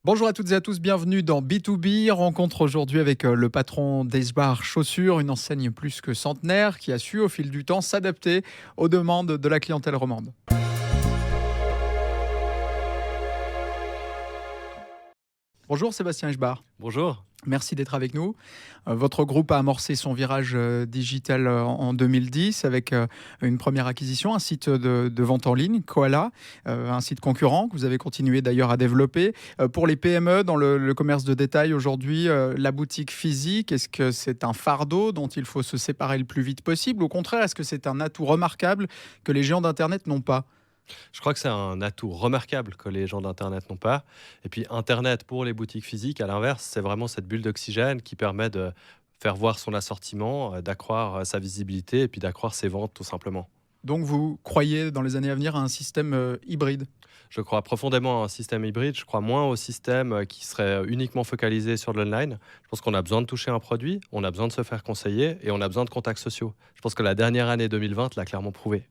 Bonjour à toutes et à tous, bienvenue dans B2B. Rencontre aujourd'hui avec le patron d'Esbar Chaussures, une enseigne plus que centenaire qui a su au fil du temps s'adapter aux demandes de la clientèle romande. Bonjour Sébastien Esbar. Bonjour. Merci d'être avec nous. Votre groupe a amorcé son virage digital en 2010 avec une première acquisition, un site de vente en ligne, Koala, un site concurrent que vous avez continué d'ailleurs à développer. Pour les PME dans le commerce de détail aujourd'hui, la boutique physique, est-ce que c'est un fardeau dont il faut se séparer le plus vite possible? Au contraire, est-ce que c'est un atout remarquable que les géants d'Internet n'ont pas? Je crois que c'est un atout remarquable que les gens d'Internet n'ont pas. Et puis Internet pour les boutiques physiques, à l'inverse, c'est vraiment cette bulle d'oxygène qui permet de faire voir son assortiment, d'accroître sa visibilité et puis d'accroître ses ventes tout simplement. Donc vous croyez dans les années à venir à un système hybride? Je crois profondément à un système hybride. Je crois moins au système qui serait uniquement focalisé sur l'online. Je pense qu'on a besoin de toucher un produit, on a besoin de se faire conseiller et on a besoin de contacts sociaux. Je pense que la dernière année 2020 l'a clairement prouvé.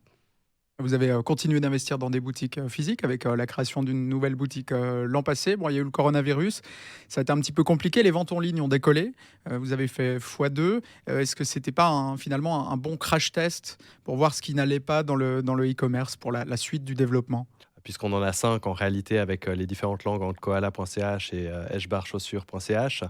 Vous avez continué d'investir dans des boutiques physiques avec la création d'une nouvelle boutique l'an passé. Bon, il y a eu le coronavirus, ça a été un petit peu compliqué. Les ventes en ligne ont décollé. Vous avez fait x2. Est-ce que c'était pas finalement un bon crash test pour voir ce qui n'allait pas dans le e-commerce pour la suite du développement? Puisqu'on en a 5 en réalité avec les différentes langues entre koala.ch et eshbarchaussures.ch.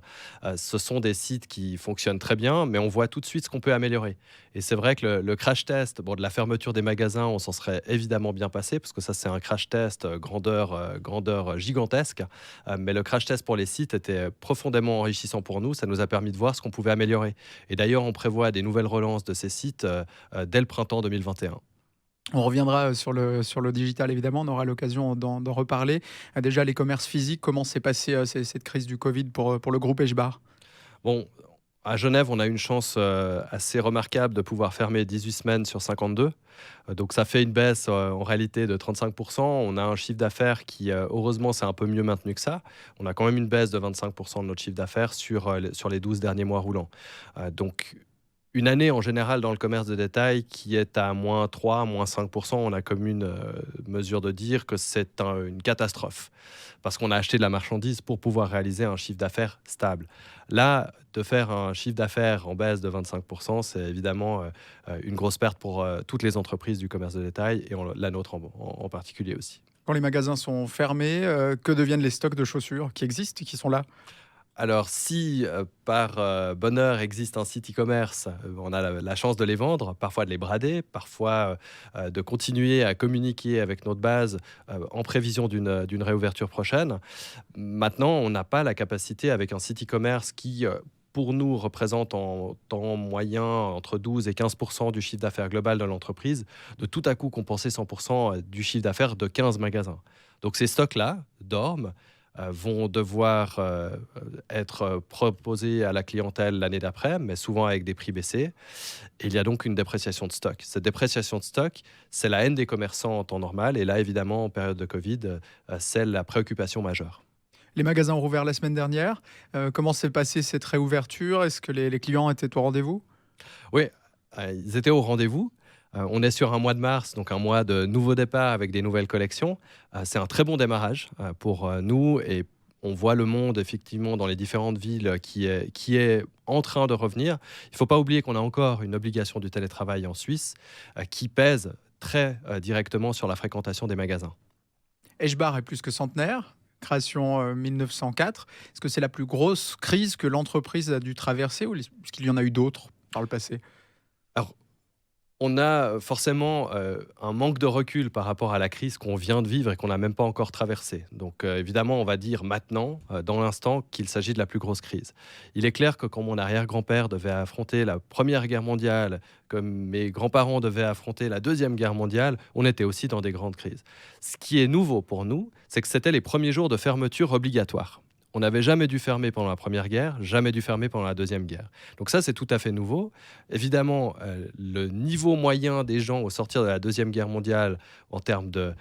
Ce sont des sites qui fonctionnent très bien, mais on voit tout de suite ce qu'on peut améliorer. Et c'est vrai que le crash test, bon, de la fermeture des magasins, on s'en serait évidemment bien passé, parce que ça c'est un crash test grandeur gigantesque. Mais le crash test pour les sites était profondément enrichissant pour nous. Ça nous a permis de voir ce qu'on pouvait améliorer. Et d'ailleurs, on prévoit des nouvelles relances de ces sites dès le printemps 2021. On reviendra sur le digital, évidemment, on aura l'occasion d'en reparler. Déjà, les commerces physiques, comment s'est passée cette crise du Covid pour le groupe Eshbar? Bon, à Genève, on a une chance assez remarquable de pouvoir fermer 18 semaines sur 52. Donc ça fait une baisse en réalité de 35%. On a un chiffre d'affaires qui, heureusement, c'est un peu mieux maintenu que ça. On a quand même une baisse de 25% de notre chiffre d'affaires sur les 12 derniers mois roulants. Donc une année en général dans le commerce de détail qui est à -3, -5%, on a comme une mesure de dire que c'est une catastrophe. Parce qu'on a acheté de la marchandise pour pouvoir réaliser un chiffre d'affaires stable. Là, de faire un chiffre d'affaires en baisse de 25%, c'est évidemment une grosse perte pour toutes les entreprises du commerce de détail et la nôtre en particulier aussi. Quand les magasins sont fermés, que deviennent les stocks de chaussures qui existent, qui sont là? Alors si, par, bonheur existe un site e-commerce, on a la chance de les vendre, parfois de les brader, parfois, de continuer à communiquer avec notre base, en prévision d'une réouverture prochaine. Maintenant, on n'a pas la capacité avec un site e-commerce qui, pour nous, représente en temps moyen entre 12 et 15% du chiffre d'affaires global de l'entreprise, de tout à coup compenser 100% du chiffre d'affaires de 15 magasins. Donc ces stocks-là dorment, vont devoir être proposés à la clientèle l'année d'après, mais souvent avec des prix baissés. Et il y a donc une dépréciation de stock. Cette dépréciation de stock, c'est la haine des commerçants en temps normal. Et là, évidemment, en période de Covid, c'est la préoccupation majeure. Les magasins ont rouvert la semaine dernière. Comment s'est passée cette réouverture? Est-ce que les clients étaient au rendez-vous? Oui, ils étaient au rendez-vous. On est sur un mois de mars, donc un mois de nouveau départ avec des nouvelles collections. C'est un très bon démarrage pour nous et on voit le monde effectivement dans les différentes villes qui est en train de revenir. Il ne faut pas oublier qu'on a encore une obligation du télétravail en Suisse qui pèse très directement sur la fréquentation des magasins. Eshbar est plus que centenaire, création 1904. Est-ce que c'est la plus grosse crise que l'entreprise a dû traverser ou est-ce qu'il y en a eu d'autres par le passé? Alors, on a forcément un manque de recul par rapport à la crise qu'on vient de vivre et qu'on n'a même pas encore traversée. Donc évidemment, on va dire maintenant, dans l'instant, qu'il s'agit de la plus grosse crise. Il est clair que quand mon arrière-grand-père devait affronter la Première Guerre mondiale, comme mes grands-parents devaient affronter la Deuxième Guerre mondiale, on était aussi dans des grandes crises. Ce qui est nouveau pour nous, c'est que c'était les premiers jours de fermeture obligatoire. On n'avait jamais dû fermer pendant la Première Guerre, jamais dû fermer pendant la Deuxième Guerre. Donc ça, c'est tout à fait nouveau. Évidemment, le niveau moyen des gens au sortir de la Deuxième Guerre mondiale en termes de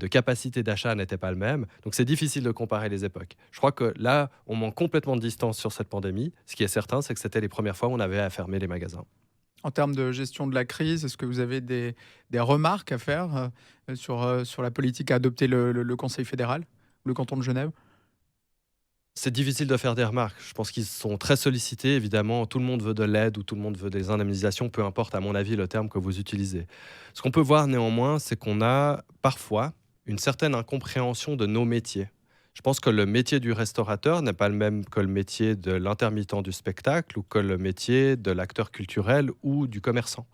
capacité d'achat n'était pas le même. Donc c'est difficile de comparer les époques. Je crois que là, on manque complètement de distance sur cette pandémie. Ce qui est certain, c'est que c'était les premières fois où on avait à fermer les magasins. En termes de gestion de la crise, est-ce que vous avez des remarques à faire sur la politique à adopter le Conseil fédéral, le canton de Genève? C'est difficile de faire des remarques. Je pense qu'ils sont très sollicités, évidemment. Tout le monde veut de l'aide ou tout le monde veut des indemnisations, peu importe, à mon avis, le terme que vous utilisez. Ce qu'on peut voir néanmoins, c'est qu'on a parfois une certaine incompréhension de nos métiers. Je pense que le métier du restaurateur n'est pas le même que le métier de l'intermittent du spectacle ou que le métier de l'acteur culturel ou du commerçant.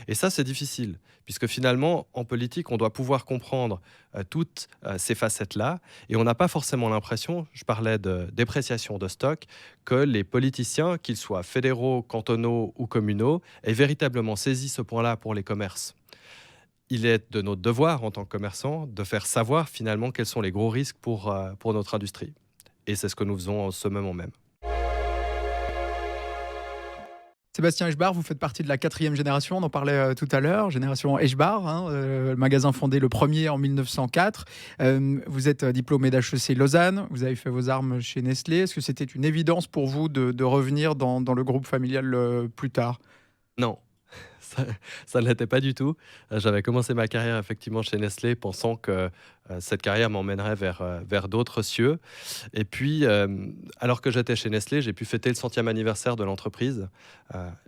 Et ça, c'est difficile, puisque finalement, en politique, on doit pouvoir comprendre toutes ces facettes-là, et on n'a pas forcément l'impression, je parlais de dépréciation de stock, que les politiciens, qu'ils soient fédéraux, cantonaux ou communaux, aient véritablement saisi ce point-là pour les commerces. Il est de notre devoir en tant que commerçant de faire savoir finalement quels sont les gros risques pour notre industrie. Et c'est ce que nous faisons en ce moment même. Sébastien Echbar, vous faites partie de la quatrième génération, on en parlait tout à l'heure, génération Echbar, hein, le magasin fondé le premier en 1904. Vous êtes diplômé d'HEC Lausanne, vous avez fait vos armes chez Nestlé. Est-ce que c'était une évidence pour vous de revenir dans le groupe familial plus tard? Non, ça, ça ne l'était pas du tout. J'avais commencé ma carrière effectivement chez Nestlé, pensant que cette carrière m'emmènerait vers d'autres cieux. Et puis, alors que j'étais chez Nestlé, j'ai pu fêter le centième anniversaire de l'entreprise,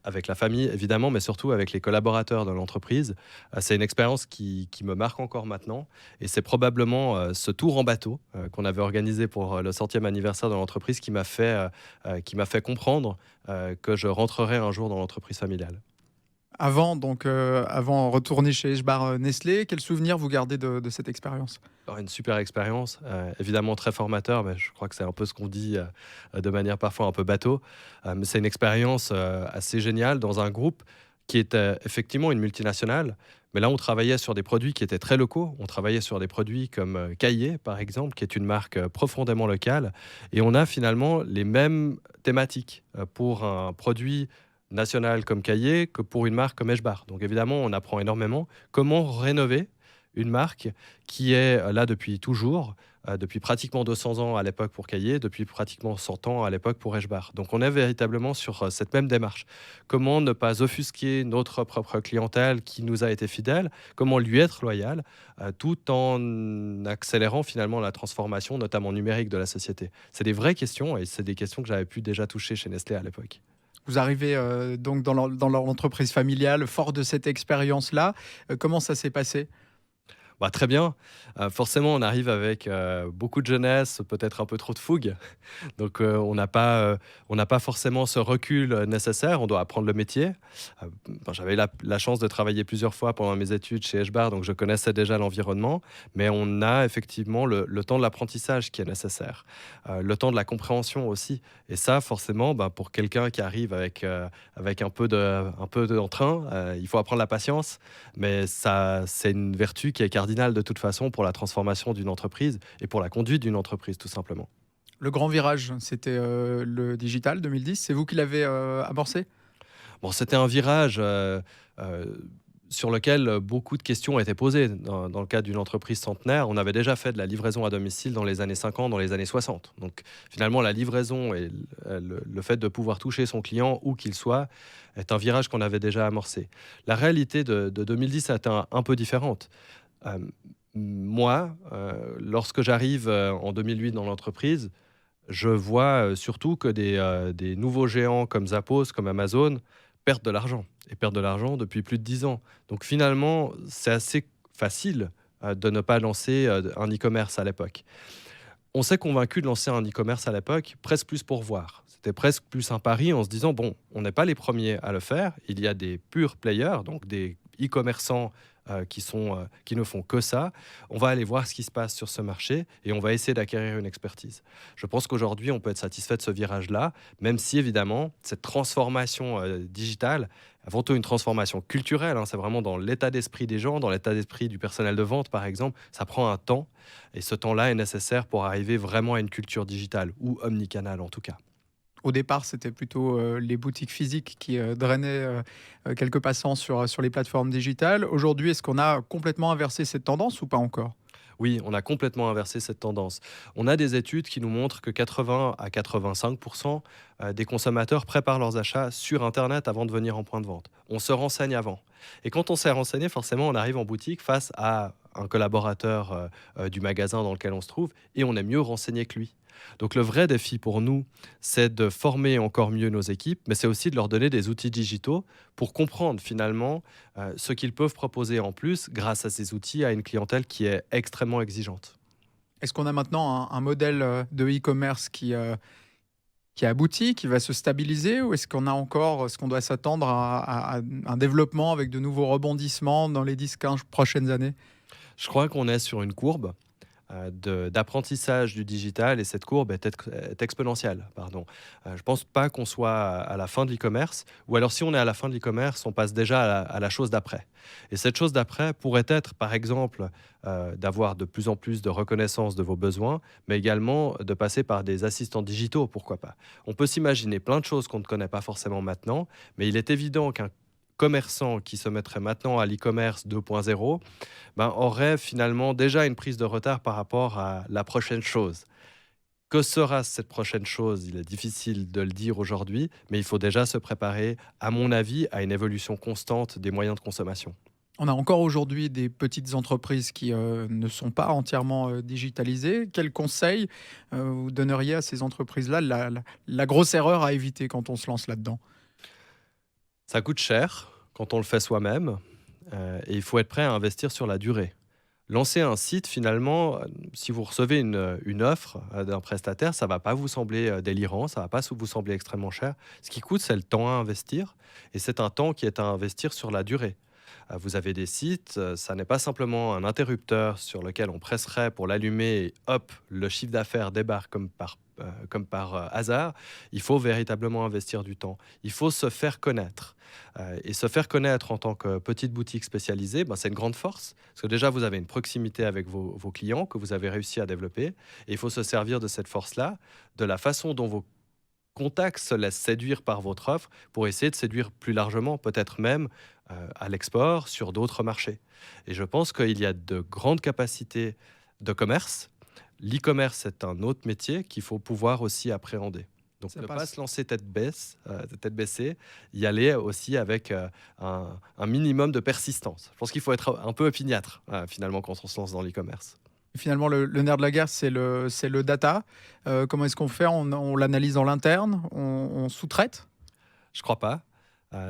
avec la famille évidemment, mais surtout avec les collaborateurs de l'entreprise. C'est une expérience qui me marque encore maintenant. Et c'est probablement ce tour en bateau qu'on avait organisé pour le centième anniversaire de l'entreprise qui m'a fait comprendre que je rentrerai un jour dans l'entreprise familiale. Avant retourner chez Echbar Nestlé, quel souvenir vous gardez de cette expérience? Alors, une super expérience, évidemment très formateur, mais je crois que c'est un peu ce qu'on dit de manière parfois un peu bateau. Mais c'est une expérience assez géniale dans un groupe qui était effectivement une multinationale. Mais là, on travaillait sur des produits qui étaient très locaux. On travaillait sur des produits comme Caillé, par exemple, qui est une marque profondément locale. Et on a finalement les mêmes thématiques pour un produit national comme Caillé que pour une marque comme Eshbar. Donc évidemment, on apprend énormément comment rénover une marque qui est là depuis toujours, depuis pratiquement 200 ans à l'époque pour Caillé, depuis pratiquement 100 ans à l'époque pour Eshbar. Donc on est véritablement sur cette même démarche. Comment ne pas offusquer notre propre clientèle qui nous a été fidèle, comment lui être loyal, tout en accélérant finalement la transformation, notamment numérique, de la société. C'est des vraies questions et c'est des questions que j'avais pu déjà toucher chez Nestlé à l'époque. Vous arrivez donc dans l'entreprise familiale, fort de cette expérience-là. Comment ça s'est passé? Bah, très bien. Forcément, on arrive avec beaucoup de jeunesse, peut-être un peu trop de fougue. Donc, on n'a pas forcément ce recul nécessaire. On doit apprendre le métier. J'avais la chance de travailler plusieurs fois pendant mes études chez Eshbar, donc je connaissais déjà l'environnement. Mais on a effectivement le temps de l'apprentissage qui est nécessaire, le temps de la compréhension aussi. Et ça, forcément, pour quelqu'un qui arrive avec un peu d'entrain, il faut apprendre la patience. Mais ça, c'est une vertu qui est cardinale de toute façon pour la transformation d'une entreprise et pour la conduite d'une entreprise, tout simplement. Le grand virage, c'était le digital 2010. C'est vous qui l'avez amorcé? Bon, c'était un virage euh, sur lequel beaucoup de questions étaient posées. Dans le cadre d'une entreprise centenaire, on avait déjà fait de la livraison à domicile dans les années 50, dans les années 60. Donc finalement, la livraison et le fait de pouvoir toucher son client où qu'il soit est un virage qu'on avait déjà amorcé. La réalité de 2010 a été un peu différente. Euh, Moi, lorsque j'arrive en 2008 dans l'entreprise, je vois surtout que des nouveaux géants comme Zappos, comme Amazon, perdent de l'argent. Et perdent de l'argent depuis plus de 10 ans. Donc finalement, c'est assez facile de ne pas lancer un e-commerce à l'époque. On s'est convaincu de lancer un e-commerce à l'époque, presque plus pour voir. C'était presque plus un pari en se disant, bon, on n'est pas les premiers à le faire. Il y a des purs players, donc des e-commerçants qui ne font que ça. On va aller voir ce qui se passe sur ce marché et on va essayer d'acquérir une expertise. Je pense qu'aujourd'hui, on peut être satisfait de ce virage-là, même si évidemment, cette transformation digitale, avant tout une transformation culturelle, hein, c'est vraiment dans l'état d'esprit des gens, dans l'état d'esprit du personnel de vente, par exemple, ça prend un temps et ce temps-là est nécessaire pour arriver vraiment à une culture digitale ou omnicanale en tout cas. Au départ, c'était plutôt les boutiques physiques qui drainaient quelques passants sur les plateformes digitales. Aujourd'hui, est-ce qu'on a complètement inversé cette tendance ou pas encore? Oui, on a complètement inversé cette tendance. On a des études qui nous montrent que 80 à 85% des consommateurs préparent leurs achats sur Internet avant de venir en point de vente. On se renseigne avant. Et quand on s'est renseigné, forcément, on arrive en boutique face à un collaborateur du magasin dans lequel on se trouve et on est mieux renseigné que lui. Donc le vrai défi pour nous, c'est de former encore mieux nos équipes, mais c'est aussi de leur donner des outils digitaux pour comprendre finalement ce qu'ils peuvent proposer en plus grâce à ces outils à une clientèle qui est extrêmement exigeante. Est-ce qu'on a maintenant un modèle de e-commerce qui aboutit, qui va se stabiliser, ou est-ce qu'on doit s'attendre à un développement avec de nouveaux rebondissements dans les 10-15 prochaines années? Je crois qu'on est sur une courbe d'apprentissage du digital et cette courbe est exponentielle. Pardon. Je ne pense pas qu'on soit à la fin de l'e-commerce, ou alors si on est à la fin de l'e-commerce, on passe déjà à la chose d'après. Et cette chose d'après pourrait être, par exemple, d'avoir de plus en plus de reconnaissance de vos besoins, mais également de passer par des assistants digitaux, pourquoi pas. On peut s'imaginer plein de choses qu'on ne connaît pas forcément maintenant, mais il est évident qu'un commerçant qui se mettrait maintenant à l'e-commerce 2.0 aurait finalement déjà une prise de retard par rapport à la prochaine chose. Que sera cette prochaine chose? Il est difficile de le dire aujourd'hui, mais il faut déjà se préparer, à mon avis, à une évolution constante des moyens de consommation. On a encore aujourd'hui des petites entreprises qui ne sont pas entièrement digitalisées. Quels conseils vous donneriez à ces entreprises-là, la grosse erreur à éviter quand on se lance là-dedans? Ça coûte cher quand on le fait soi-même, et il faut être prêt à investir sur la durée. Lancer un site, finalement, si vous recevez une offre d'un prestataire, ça ne va pas vous sembler délirant, ça ne va pas vous sembler extrêmement cher. Ce qui coûte, c'est le temps à investir, et c'est un temps qui est à investir sur la durée. Vous avez des sites, ça n'est pas simplement un interrupteur sur lequel on presserait pour l'allumer et hop, le chiffre d'affaires débarque comme par hasard. Il faut véritablement investir du temps. Il faut se faire connaître. Et se faire connaître en tant que petite boutique spécialisée, c'est une grande force. Parce que déjà, vous avez une proximité avec vos clients que vous avez réussi à développer. Et il faut se servir de cette force-là, de la façon dont vos contacts se laissent séduire par votre offre pour essayer de séduire plus largement, peut-être même à l'export, sur d'autres marchés. Et je pense qu'il y a de grandes capacités de commerce. L'e-commerce est un autre métier qu'il faut pouvoir aussi appréhender. Donc Ça ne pas passe. se lancer tête baissée, y aller aussi avec un minimum de persistance. Je pense qu'il faut être un peu opiniâtre finalement quand on se lance dans l'e-commerce. Finalement, le nerf de la guerre, c'est le data. Comment est-ce qu'on fait? On l'analyse en l'interne? On sous-traite? Je crois pas.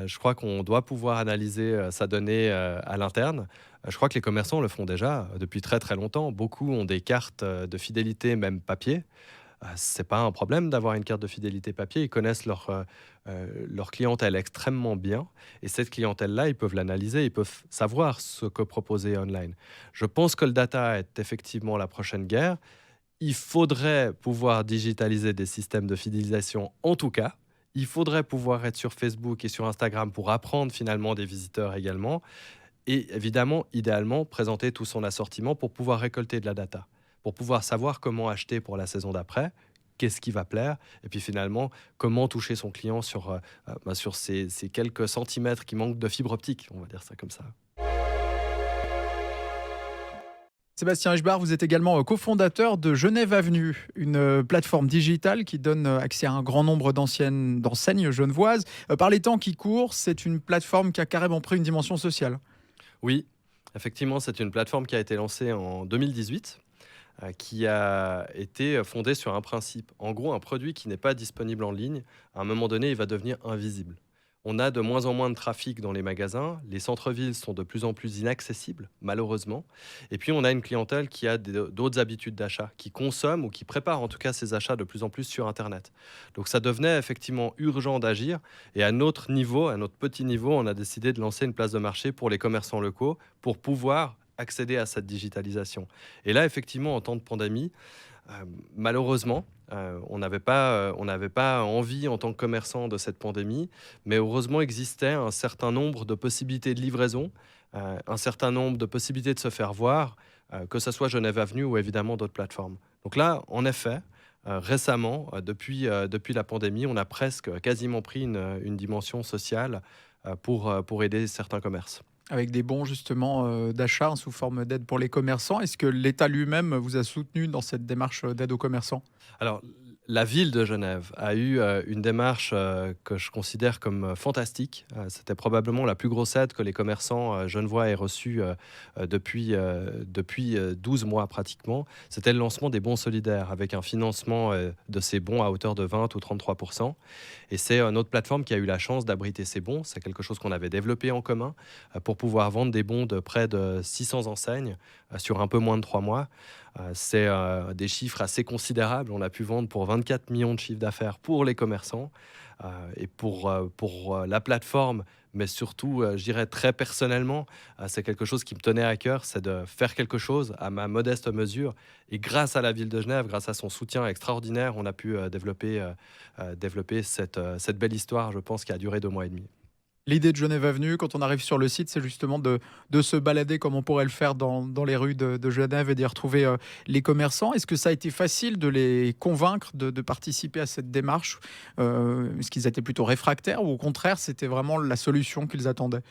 Je crois qu'on doit pouvoir analyser sa donnée à l'interne. Je crois que les commerçants le font déjà depuis très très longtemps. Beaucoup ont des cartes de fidélité, même papier. C'est pas un problème d'avoir une carte de fidélité papier. Ils connaissent leur clientèle extrêmement bien. Et cette clientèle-là, ils peuvent l'analyser, ils peuvent savoir ce que proposer online. Je pense que le data est effectivement la prochaine guerre. Il faudrait pouvoir digitaliser des systèmes de fidélisation en tout cas. Il faudrait pouvoir être sur Facebook et sur Instagram pour apprendre finalement des visiteurs également. Et évidemment, idéalement, présenter tout son assortiment pour pouvoir récolter de la data, pour pouvoir savoir comment acheter pour la saison d'après, qu'est-ce qui va plaire, et puis finalement, comment toucher son client sur ces quelques centimètres qui manquent de fibre optique, on va dire ça comme ça. Sébastien Echbar, vous êtes également cofondateur de Genève Avenue, une plateforme digitale qui donne accès à un grand nombre d'enseignes genevoises. Par les temps qui courent, c'est une plateforme qui a carrément pris une dimension sociale. Oui, effectivement, c'est une plateforme qui a été lancée en 2018, qui a été fondée sur un principe. En gros, un produit qui n'est pas disponible en ligne, à un moment donné, il va devenir invisible. On a de moins en moins de trafic dans les magasins, les centres-villes sont de plus en plus inaccessibles, malheureusement. Et puis on a une clientèle qui a d'autres habitudes d'achat, qui consomme ou qui prépare en tout cas ses achats de plus en plus sur Internet. Donc ça devenait effectivement urgent d'agir. Et à notre niveau, à notre petit niveau, on a décidé de lancer une place de marché pour les commerçants locaux pour pouvoir accéder à cette digitalisation. Et là, effectivement, en temps de pandémie, malheureusement, on n'avait pas envie en tant que commerçant de cette pandémie, mais heureusement existait un certain nombre de possibilités de livraison, un certain nombre de possibilités de se faire voir, que ce soit Genève Avenue ou évidemment d'autres plateformes. Donc là, en effet, récemment, depuis la pandémie, on a presque quasiment pris une dimension sociale pour aider certains commerces. Avec des bons justement d'achat sous forme d'aide pour les commerçants. Est-ce que l'État lui-même vous a soutenu dans cette démarche d'aide aux commerçants? Alors, La ville de Genève a eu une démarche que je considère comme fantastique. C'était probablement la plus grosse aide que les commerçants genevois aient reçue depuis 12 mois pratiquement. C'était le lancement des bons solidaires avec un financement de ces bons à hauteur de 20 ou 33 Et c'est notre plateforme qui a eu la chance d'abriter ces bons. C'est quelque chose qu'on avait développé en commun pour pouvoir vendre des bons de près de 600 enseignes sur un peu moins de 3 mois. C'est des chiffres assez considérables. On a pu vendre pour 24 millions de chiffres d'affaires pour les commerçants et pour la plateforme, mais surtout, je dirais très personnellement, c'est quelque chose qui me tenait à cœur, c'est de faire quelque chose à ma modeste mesure. Et grâce à la ville de Genève, grâce à son soutien extraordinaire, on a pu développer cette belle histoire, je pense, qui a duré 2 mois et demi. L'idée de Genève Avenue, quand on arrive sur le site, c'est justement de se balader comme on pourrait le faire dans les rues de Genève et d'y retrouver les commerçants. Est-ce que ça a été facile de les convaincre de participer à cette démarche? Est-ce qu'ils étaient plutôt réfractaires ou au contraire, c'était vraiment la solution qu'ils attendaient?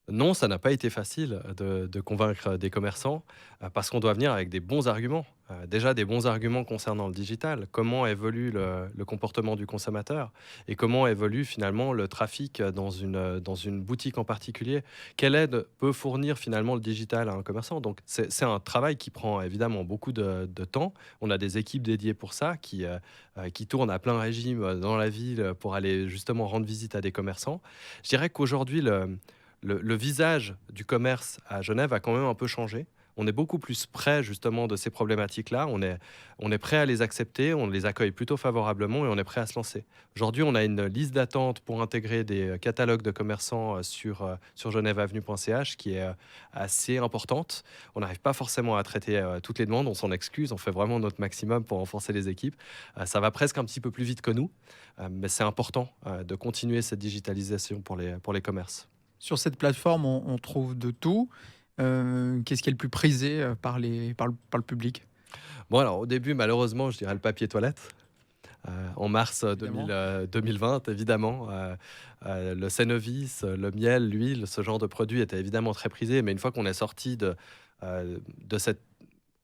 Non, ça n'a pas été facile de convaincre des commerçants parce qu'on doit venir avec des bons arguments. Déjà des bons arguments concernant le digital, comment évolue le comportement du consommateur et comment évolue finalement le trafic dans une boutique en particulier. Quelle aide peut fournir finalement le digital à un commerçant? Donc c'est un travail qui prend évidemment beaucoup de temps. On a des équipes dédiées pour ça qui tournent à plein régime dans la ville pour aller justement rendre visite à des commerçants. Je dirais qu'aujourd'hui, le visage du commerce à Genève a quand même un peu changé. On est beaucoup plus près justement de ces problématiques-là. On est prêt à les accepter, on les accueille plutôt favorablement et on est prêt à se lancer. Aujourd'hui, on a une liste d'attente pour intégrer des catalogues de commerçants sur genèveavenue.ch qui est assez importante. On n'arrive pas forcément à traiter toutes les demandes, on s'en excuse, on fait vraiment notre maximum pour renforcer les équipes. Ça va presque un petit peu plus vite que nous, mais c'est important de continuer cette digitalisation pour les commerces. Sur cette plateforme, on trouve de tout. Qu'est-ce qui est le plus prisé par le public? Bon, alors au début, malheureusement, je dirais le papier toilette. En mars Évidemment. 2020, évidemment, le Cenovis, le miel, l'huile, ce genre de produits était évidemment très prisé. Mais une fois qu'on est sorti de cette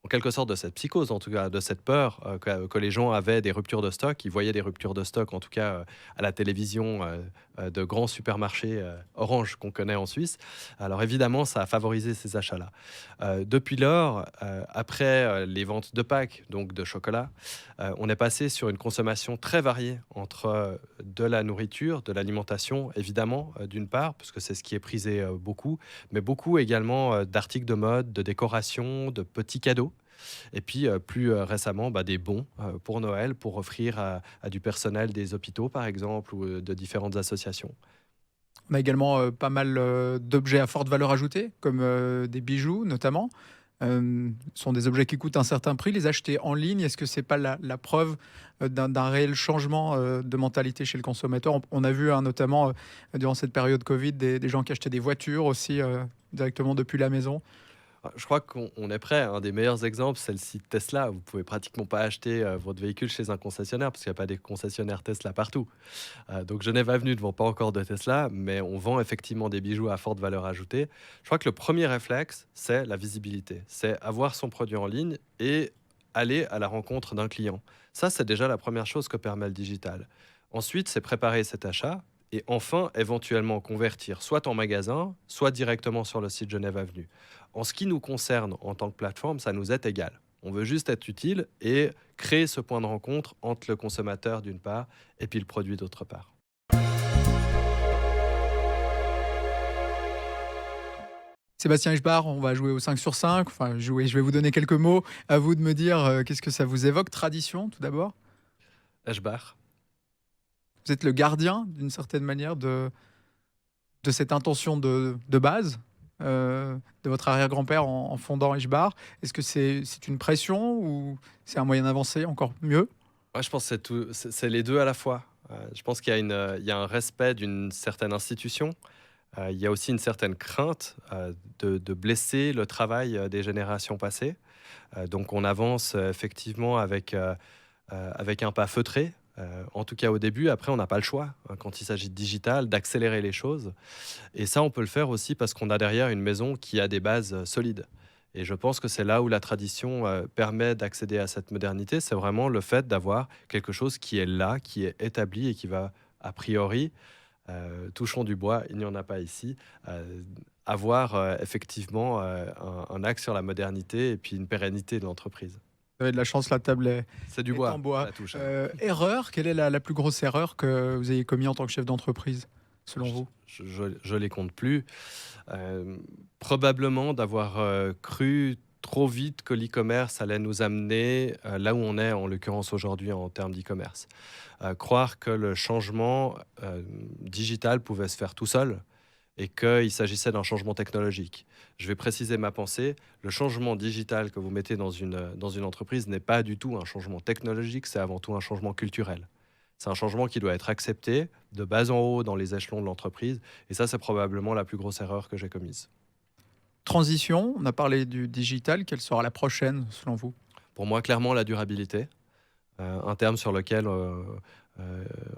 en quelque sorte de cette psychose, en tout cas de cette peur que les gens avaient des ruptures de stock. Ils voyaient des ruptures de stock, en tout cas à la télévision de grands supermarchés Orange qu'on connaît en Suisse. Alors évidemment, ça a favorisé ces achats-là. Depuis lors, après les ventes de Pâques, donc de chocolat, on est passé sur une consommation très variée entre de la nourriture, de l'alimentation, évidemment, d'une part, parce que c'est ce qui est prisé beaucoup, mais beaucoup également d'articles de mode, de décoration, de petits cadeaux. Et puis plus récemment, des bons pour Noël, pour offrir à du personnel des hôpitaux, par exemple, ou de différentes associations. On a également pas mal d'objets à forte valeur ajoutée, comme des bijoux notamment. Ce sont des objets qui coûtent un certain prix. Les acheter en ligne, est-ce que c'est pas la preuve d'un réel changement de mentalité chez le consommateur? On a vu notamment durant cette période Covid des gens qui achetaient des voitures aussi directement depuis la maison. Je crois qu'on est prêt. Un des meilleurs exemples, c'est le site Tesla. Vous pouvez pratiquement pas acheter votre véhicule chez un concessionnaire parce qu'il n'y a pas des concessionnaires Tesla partout. Donc Genève Avenue ne vend pas encore de Tesla, mais on vend effectivement des bijoux à forte valeur ajoutée. Je crois que le premier réflexe, c'est la visibilité. C'est avoir son produit en ligne et aller à la rencontre d'un client. Ça, c'est déjà la première chose que permet le digital. Ensuite, c'est préparer cet achat et enfin, éventuellement convertir soit en magasin, soit directement sur le site Genève Avenue. En ce qui nous concerne en tant que plateforme, ça nous est égal. On veut juste être utile et créer ce point de rencontre entre le consommateur d'une part et puis le produit d'autre part. Sébastien Ichbar, on va jouer au 5 sur 5. Enfin, jouer, je vais vous donner quelques mots. À vous de me dire qu'est-ce que ça vous évoque. Tradition, tout d'abord. Eschbach. Vous êtes le gardien, d'une certaine manière, de cette intention de base de votre arrière-grand-père en fondant Ichbar. Est-ce que c'est une pression ou c'est un moyen d'avancer encore mieux? Ouais, je pense que c'est les deux à la fois. Je pense qu'il y a un respect d'une certaine institution. Il y a aussi une certaine crainte de blesser le travail des générations passées. Donc on avance effectivement avec un pas feutré. En tout cas au début, après on n'a pas le choix, hein, quand il s'agit de digital, d'accélérer les choses. Et ça, on peut le faire aussi parce qu'on a derrière une maison qui a des bases solides. Et je pense que c'est là où la tradition permet d'accéder à cette modernité. C'est vraiment le fait d'avoir quelque chose qui est là, qui est établi et qui va, a priori, touchons du bois, il n'y en a pas ici, avoir effectivement un axe sur la modernité et puis une pérennité de l'entreprise. Vous avez de la chance, la table C'est du est en bois, bois. la touche. Erreur, quelle est la plus grosse erreur que vous ayez commise en tant que chef d'entreprise, selon vous? Je les compte plus. Euh, Probablement d'avoir cru trop vite que l'e-commerce allait nous amener là où on est, en l'occurrence aujourd'hui en termes d'e-commerce. Croire que le changement digital pouvait se faire tout seul et qu'il s'agissait d'un changement technologique. Je vais préciser ma pensée. Le changement digital que vous mettez dans une entreprise n'est pas du tout un changement technologique, c'est avant tout un changement culturel. C'est un changement qui doit être accepté de bas en haut dans les échelons de l'entreprise. Et ça, c'est probablement la plus grosse erreur que j'ai commise. Transition, on a parlé du digital, quelle sera la prochaine, selon vous? Pour moi, clairement, la durabilité, un terme sur lequel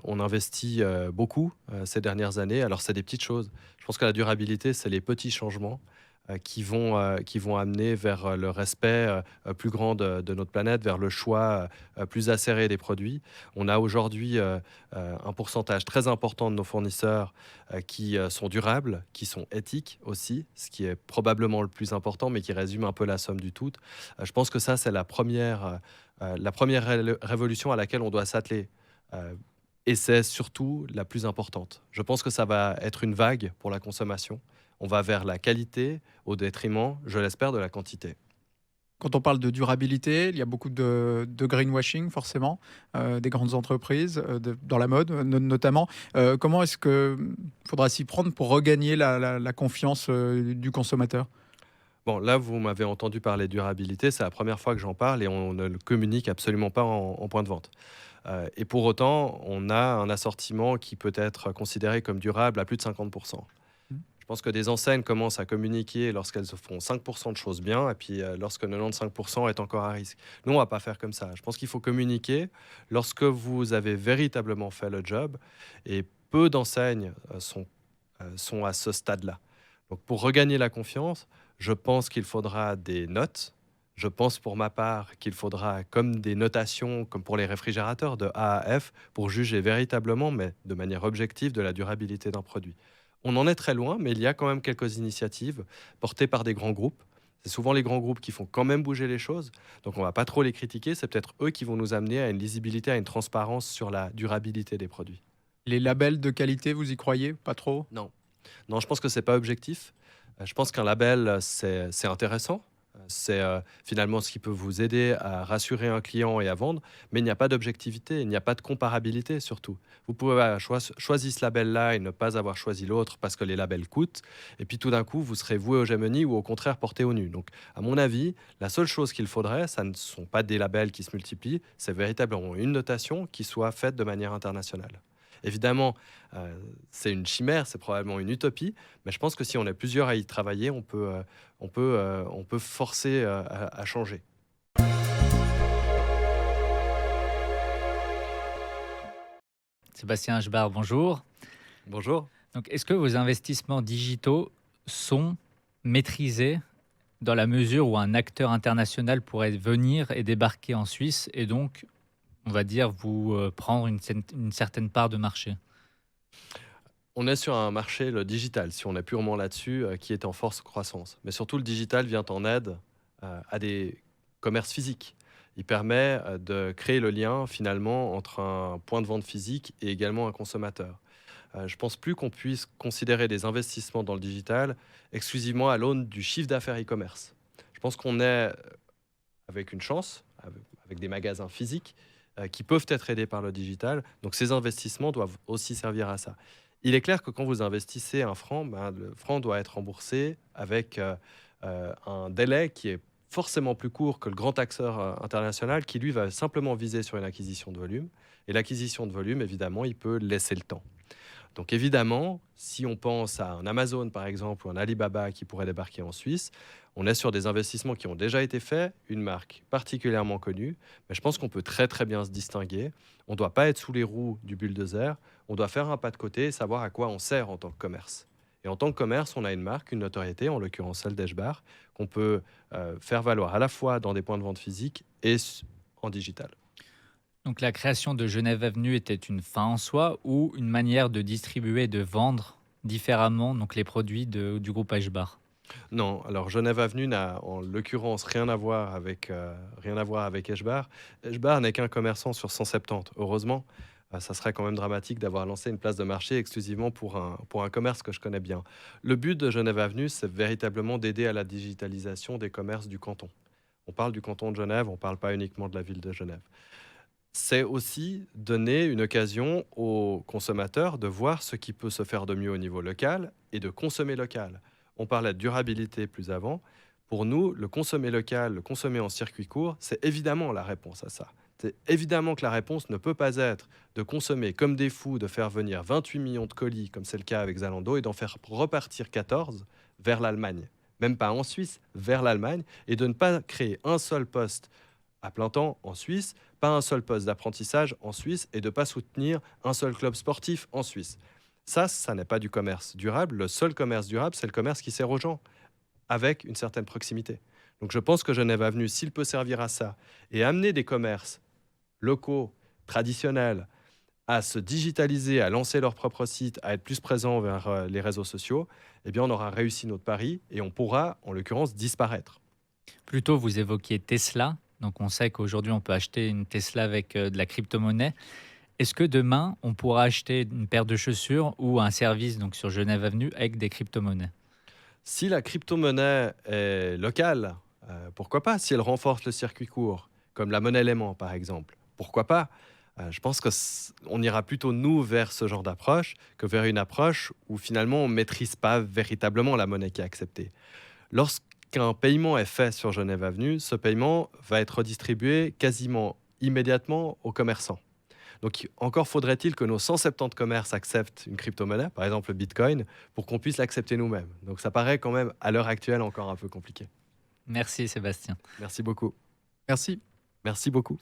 on investit beaucoup ces dernières années. Alors, c'est des petites choses. Je pense que la durabilité, c'est les petits changements qui vont amener vers le respect plus grand de notre planète, vers le choix plus acéré des produits. On a aujourd'hui un pourcentage très important de nos fournisseurs qui sont durables, qui sont éthiques aussi, ce qui est probablement le plus important, mais qui résume un peu la somme du tout. Je pense que ça, c'est la première révolution à laquelle on doit s'atteler. Et c'est surtout la plus importante. Je pense que ça va être une vague pour la consommation. On va vers la qualité au détriment, je l'espère, de la quantité. Quand on parle de durabilité, il y a beaucoup de greenwashing, forcément, des grandes entreprises, dans la mode notamment. Comment est-ce qu'il faudra s'y prendre pour regagner la confiance du consommateur? Bon, là, vous m'avez entendu parler durabilité, c'est la première fois que j'en parle et on ne le communique absolument pas en point de vente. Et pour autant, on a un assortiment qui peut être considéré comme durable à plus de 50%. Je pense que des enseignes commencent à communiquer lorsqu'elles font 5% de choses bien, et puis lorsque 95% est encore à risque. Nous, on ne va pas faire comme ça. Je pense qu'il faut communiquer lorsque vous avez véritablement fait le job, et peu d'enseignes sont à ce stade-là. Donc, pour regagner la confiance, je pense qu'il faudra des notes. Je pense pour ma part qu'il faudra comme des notations, comme pour les réfrigérateurs, de A à F, pour juger véritablement, mais de manière objective, de la durabilité d'un produit. On en est très loin, mais il y a quand même quelques initiatives portées par des grands groupes. C'est souvent les grands groupes qui font quand même bouger les choses, donc on ne va pas trop les critiquer. C'est peut-être eux qui vont nous amener à une lisibilité, à une transparence sur la durabilité des produits. Les labels de qualité, vous y croyez? Pas trop? Non, non, je pense que c'est pas objectif. Je pense qu'un label, c'est intéressant. C'est finalement ce qui peut vous aider à rassurer un client et à vendre, mais il n'y a pas d'objectivité, il n'y a pas de comparabilité surtout. Vous pouvez avoir choisi ce label-là et ne pas avoir choisi l'autre parce que les labels coûtent, et puis tout d'un coup, vous serez voué aux gémonies ou au contraire porté au nu. Donc, à mon avis, la seule chose qu'il faudrait, ça ne sont pas des labels qui se multiplient, c'est véritablement une notation qui soit faite de manière internationale. Évidemment, c'est une chimère, c'est probablement une utopie, mais je pense que si on est plusieurs à y travailler, on peut forcer à changer. Sébastien Hachbar, bonjour. Bonjour. Donc, est-ce que vos investissements digitaux sont maîtrisés dans la mesure où un acteur international pourrait venir et débarquer en Suisse et donc, on va dire, vous prendre une certaine part de marché? On est sur un marché, le digital, si on est purement là-dessus, qui est en forte croissance. Mais surtout, le digital vient en aide à des commerces physiques. Il permet de créer le lien finalement entre un point de vente physique et également un consommateur. Je pense plus qu'on puisse considérer des investissements dans le digital exclusivement à l'aune du chiffre d'affaires e-commerce. Je pense qu'on est avec une chance, avec des magasins physiques qui peuvent être aidés par le digital. Donc ces investissements doivent aussi servir à ça. Il est clair que quand vous investissez un franc, le franc doit être remboursé avec un délai qui est forcément plus court que le grand acteur international qui, lui, va simplement viser sur une acquisition de volume. Et l'acquisition de volume, évidemment, il peut laisser le temps. Donc évidemment, si on pense à un Amazon, par exemple, ou un Alibaba qui pourrait débarquer en Suisse, on est sur des investissements qui ont déjà été faits, une marque particulièrement connue, mais je pense qu'on peut très très bien se distinguer. On ne doit pas être sous les roues du bulldozer, on doit faire un pas de côté et savoir à quoi on sert en tant que commerce. Et en tant que commerce, on a une marque, une notoriété, en l'occurrence celle d'Eshbar, qu'on peut faire valoir à la fois dans des points de vente physiques et en digital. Donc la création de Genève Avenue était une fin en soi ou une manière de distribuer et de vendre différemment donc les produits du groupe Ashbar? Non, alors Genève Avenue n'a en l'occurrence rien à voir avec, Eshbar. Eshbar n'est qu'un commerçant sur 170, heureusement. Ça serait quand même dramatique d'avoir lancé une place de marché exclusivement pour un commerce que je connais bien. Le but de Genève Avenue, c'est véritablement d'aider à la digitalisation des commerces du canton. On parle du canton de Genève, on ne parle pas uniquement de la ville de Genève. C'est aussi donner une occasion aux consommateurs de voir ce qui peut se faire de mieux au niveau local et de consommer local. On parlait de durabilité plus avant. Pour nous, le consommer local, le consommer en circuit court, c'est évidemment la réponse à ça. C'est évidemment que la réponse ne peut pas être de consommer comme des fous, de faire venir 28 millions de colis, comme c'est le cas avec Zalando, et d'en faire repartir 14 vers l'Allemagne. Même pas en Suisse, vers l'Allemagne, et de ne pas créer un seul poste à plein temps en Suisse, pas un seul poste d'apprentissage en Suisse, et de ne pas soutenir un seul club sportif en Suisse. Ça n'est pas du commerce durable. Le seul commerce durable, c'est le commerce qui sert aux gens, avec une certaine proximité. Donc je pense que Genève Avenue, s'il peut servir à ça, et amener des commerces locaux, traditionnels, à se digitaliser, à lancer leur propre site, à être plus présents vers les réseaux sociaux, eh bien on aura réussi notre pari et on pourra, en l'occurrence, disparaître. Plus tôt, vous évoquiez Tesla. Donc on sait qu'aujourd'hui, on peut acheter une Tesla avec de la crypto-monnaie. Est-ce que demain, on pourra acheter une paire de chaussures ou un service donc sur Genève Avenue avec des crypto-monnaies? Si la crypto-monnaie est locale, pourquoi pas? Si elle renforce le circuit court, comme la monnaie Léman par exemple, pourquoi pas? Je pense qu'on ira plutôt, nous, vers ce genre d'approche que vers une approche où finalement on ne maîtrise pas véritablement la monnaie qui est acceptée. Lorsqu'un paiement est fait sur Genève Avenue, ce paiement va être redistribué quasiment immédiatement aux commerçants. Donc encore faudrait-il que nos 170 commerces acceptent une crypto-monnaie, par exemple le Bitcoin, pour qu'on puisse l'accepter nous-mêmes. Donc ça paraît quand même, à l'heure actuelle, encore un peu compliqué. Merci Sébastien. Merci beaucoup. Merci. Merci beaucoup.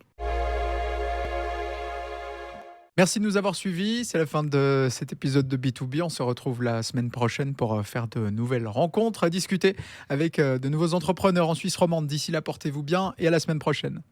Merci de nous avoir suivis. C'est la fin de cet épisode de B2B. On se retrouve la semaine prochaine pour faire de nouvelles rencontres, discuter avec de nouveaux entrepreneurs en Suisse romande. D'ici là, portez-vous bien et à la semaine prochaine.